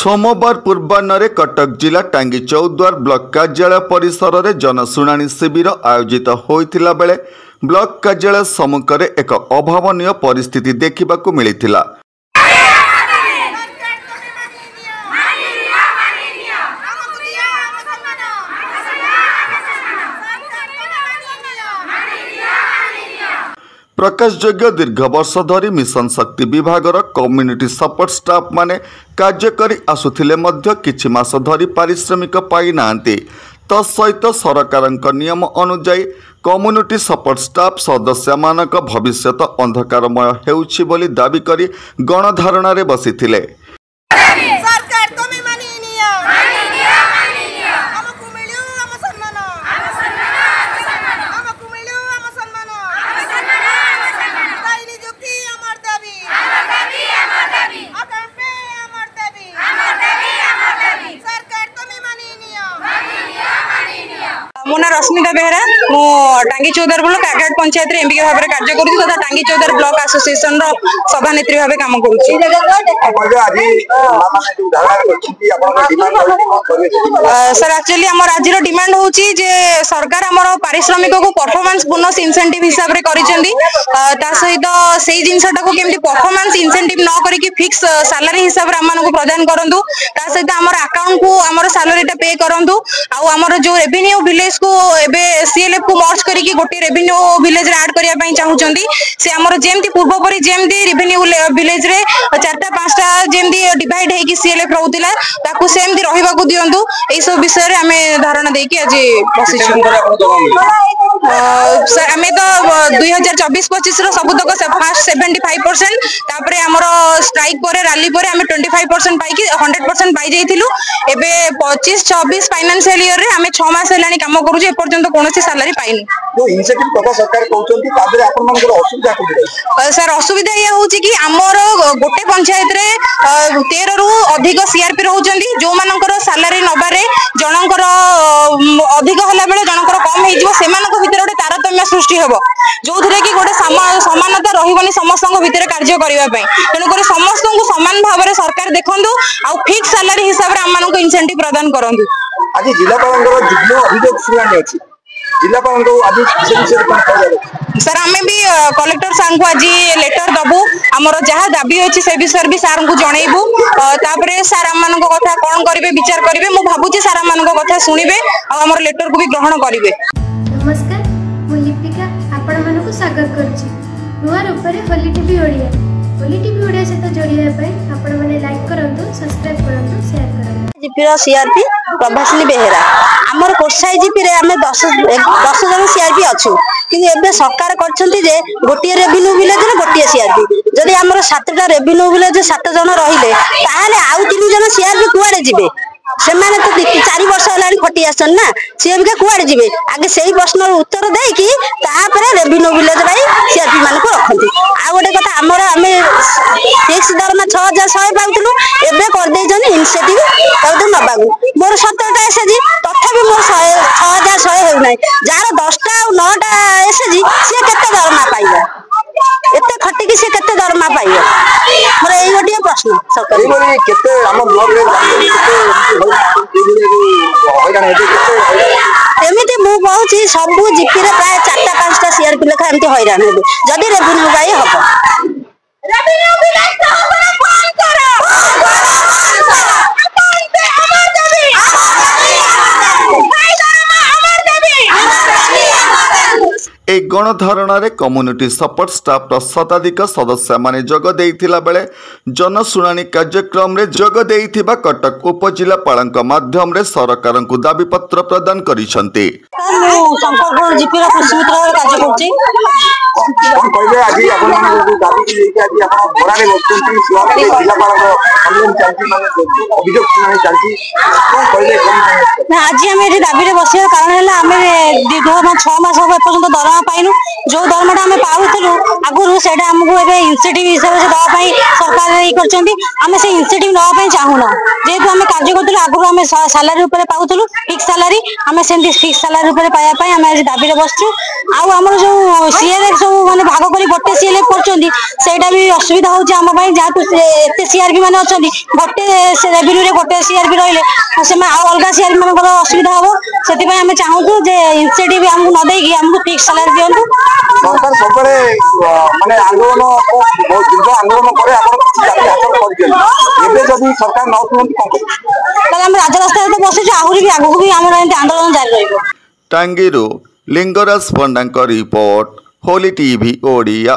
सोमवार पूर्वाह्न कटक जिला टांगी चौद्वार ब्लॉक कार्यालय परिसर में जनशुणाणी शिविर आयोजित होता बेले ब्लॉक कार्यालय सम्मुख में एक अभावनीय परिस्थिति देखा मिलता। प्रकाशयोग्य दीर्घ वर्ष धरी मिशन शक्ति विभागर कम्युनिटी सपोर्ट स्टाफ माने कार्य करी आसुथिले मध्य किछि मास धरी पारिश्रमिक पाई नांती। तत्सहित सरकार नियम अनुजाई कम्युनिटी सपोर्ट स्टाफ सदस्य मानक भविष्यत अंधकारमय हेउछि बोली दाबी करी गणधारणा रे बसिथिले। मो ना रश्मिता बेहरा मो टांगी चौदार ब्लॉक आगाट पंचायत रे एमबीके भाव में कार्य करूँ तथा टांगी चौदार ब्लॉक एसोसिएशन सभानेत्री भाव काम करूँ। सर एक्चुअली आम आज डिमांड हूँ सरकार आमर पारिश्रमिक को परफॉर्मेंस बोनस इंसेंटिव हिसाब से सहित से जिनटा को केमती परफॉर्मेंस इंसेंटिव न करके फिक्स सैलरी हिसाब से आम प्रदान करूँ सहित आम अकाउंट को आम सैलरी पे करूँ आमर जो रेवेन्यू विलेज को एबे सीएलएफ को मर्ज करके गोटे रेवेन्यू विलेज रे ऐड करिया पई चाहुचंदी से हमर जेमती पूर्व परि जेमती रेवेन्यू विलेज रे चारटा पांचटा जेमती डिवाइड हे कि सीएलएफ रहउतिला ताकू सेमती रहिबा को दियंतु एई सब विषय रे हमें धारणा दे कि आज बसिछु। सर हमें तो 2024-25 रो सबुतक फर्स्ट 75% तापरे हमर स्ट्राइक परे रैली परे हमें 25% पाई कि 100% पाई जाइथिलु। एबे 25-26 फाइनेंशियल ईयर रे हमें 6 मास हेलानी काम करूजे एपर्यंत कोनोसी सैलरी पाइनु। जो इंसेंटिव कथा सरकार कहउचंती ताबरे आपन मानकर असुविधा कोथि सर असुविधा ये होची कि हमर गोटे पंचायत रे 13 रु अधिक सीआरपी रहउचंती जो मानकर सैलरी नबारे जनकर अधिक हला बेले जनकर कम हे जिवो सेमानक भितर गोटे तारतम्य सृष्टि हेबो जो थरे कि गोटे समानता रहिबनी समस्तक भितर कार्य करिवा पई तेनु करे समस्तक समान भाव रे सरकार देखंदु आ फिक्स सैलरी हिसाब रे हमनक इंसेंटिव प्रदान करंदु। आज जिलापालंगर जुग्म अभियोग शुनानी अछि जिलापालंगर आज विशेष सर हमें भी कलेक्टर सार को आज लेटर दबु आमर जहाँ दाबी अच्छी से विषय भी सार को जनइबू तापरे सार आम कथा कौन करेंगे विचार करेंगे मु भावुची सार आम कथा शुणिबे आ हमर लेटर को भी ग्रहण करेंगे। नमस्कार मु लिपिका आपण मानक स्वागत करछि नुआ रूपरे होली टीवी ओडिया सहित जोड़िया आपण माने लाइक करंतु सब्सक्राइब करंतु शेयर करंतु। जीपीर सीआरपी प्रभासिनी बेहेरा आमर कोर्साई जीपी रे हमें 10 जन सीआरपी अच्छु कि एबे सरकार करछंती जे गोटिए रेवेन्यू विलेज रे गोटिए सीआरपी जदि हमर 7टा रेवेन्यू विलेज 7 जन रहिले ताहाले आउ 3 जन सीआरपी कुआडे जिबे सेमाने तो 4 वर्ष हेलानी खटी आछन ना सीएम के कुआडे जिबे आगे सेही प्रश्न उत्तर देई कि ताहापरे रेवेन्यू विलेज भाई सीआरपी मान को रखंती। आ गोटे कथा हमर हमें फिक्स दरमा 6100 पाउतलु एबे कर देइ जन इनिशिएटिव कहू नबागु मोर 17टा एसएजी तथापि मोर 6100 हेउ नै जार 10टा आ 9टा एसएजी से केते दरमा पाइबो एते खटी कि से केते दरमा पाइबो मोर एई गोटे प्रश्न सरकार एबे केते हम ब्लॉक रे एमिति मु कहूची सबु जीपी रे प्राय 4टा 5टा सीआरपी लेखा एमिति हैरान हेबे जदि रेवेन्यू गाई हबो रेवेन्यू भी नहीं तो हमरा फोन करो ए गणधारणा रे कम्युनिटी सपोर्ट स्टाफ शताधिक सदस्य माने जोग देइथिला बेले जनशुणानी कार्यक्रम रे जोग देइथिबा कटक उपजिलापालक माध्यम रे सरकार को दाबी पत्र प्रदान करिसंती। संपर्क जीपी रा पुष्पित्र कार्य करछि कोन कहले आज आपन माने दाबी कि आज आपन बरारे बचंती सुआरे जिलापालक हमन चांती माने अभियोग सुनानी चांती कोन कहले कोन ना आज हम एठी दाबी रे बसिया कारण हैला हमें दीर्घ 6 मास हो पर्यंत दरमा पाइनु जो दरमाटा आम पाऊलु आगुरी से इनसेटिव हिसाब से दवाई सरकार आम से इनसेटिव नापी चाहूना जेहेतु आम कार्य करूँ आगुरी आम सालारी पाऊलु फिक्स सालारी आम से फिक्स सालारी पाइबापी आम आज दाबी बसचु आमर जो सीआरएफ सब मैंने भाग कर गोटे सीएलएफ कर भी असुविधा होम जहाँ एत सीआरपी मैंने अच्छा गोटे रेवेन्यू गोटे सीआरपी रही से अलग सीआरपी मान असुविधा हम से आम चाहूँ इनसेटिव आमको न देकी आमको फिक्स सालारी दिंतु सरकार सब माने आंदोलन दीर्घ आंदोलन जदि सरकार न शुणु आम राजरास्ता तो बसुँ आहरी भी आगू भी आम आंदोलन जारी रही टांगीरू लिंगराज पंडा रिपोर्ट होली टीवी ओडिया।